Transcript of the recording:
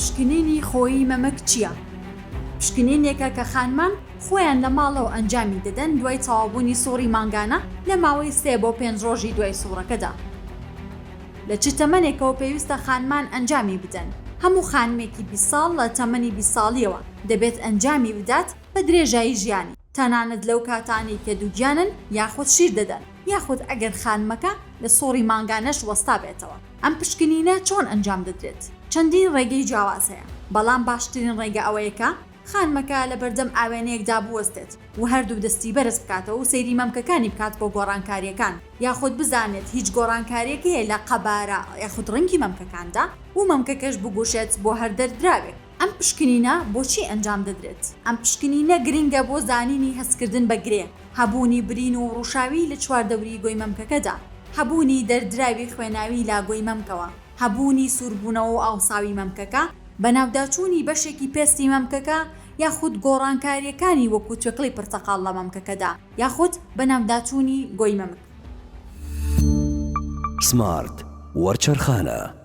پشکنینی خۆی مەمەک چییە؟ پشکنینێکە کە خانمان خۆیان لە ماڵەوە ئەنجامی دەدەن دوای تەواوبوونی سووڕی مانگانە لە ماوەی 3 بۆ 5 ڕۆژی دوای سووڕەکەدا. لە چ تەمەنێکەوە پێویستە خانمان ئەنجامی بدەن؟ هەموو خانمێکی 20 ساڵ لە تەمەنی 20 ساڵیەوە دەبێت ئەنجامی بدات بە درێژایی ژیانی، تەنانەت لەو کاتانی کە دووگیانن یاخود شیر دەدەن، یاخود ئەگەر خانمەکە لە سووڕی مانگانەش وەستا بێتەوە. ئەم پشکنینە چۆن ئەنجام دەدرێت؟ چەندین ڕێگەی جیاواز هەیە، بەڵام باشترین ڕێگە ئەوەیەکە خانمەکە لە بەردەم ئاوێنەیەکدا بوەستێت و هەردوو دەستی بەرز بکاتەوە و سەیری مەمکەکانی بکات بۆ گۆڕانکاریەکان، یاخود بزانێت هیچ گۆڕانکاریەکی هەیە لە قەبارە یاخود ڕەنگی مەمکەکاندا و مەمکەکەش بگوشێت بۆ هەر دەردراوێت. ئەم پشکنینە بۆچی ئەنجام دەدرێت؟ ئەم پشکنینە گرنگە بۆ زانینی هەستکردن بە گرێ، هەبوونی برین و ڕووشاوی لە چواردەوری گۆی مەمکەکەدا، هەبوونی دەردراوی خوێناوی لاگۆی مەمکەوە، هەبوونی سووربوونەوە و ئاوساوی مەمکەکە، بەناوداچوونی بەشێکی پێستی مەمکەکە، یاخود گۆڕانکاریەکانی وەکو توێکڵی پرتەقاڵ لە مەمکەکەدا، یاخود بەناوداچوونی گۆی مەمک. سمارت وەرچەرخانە.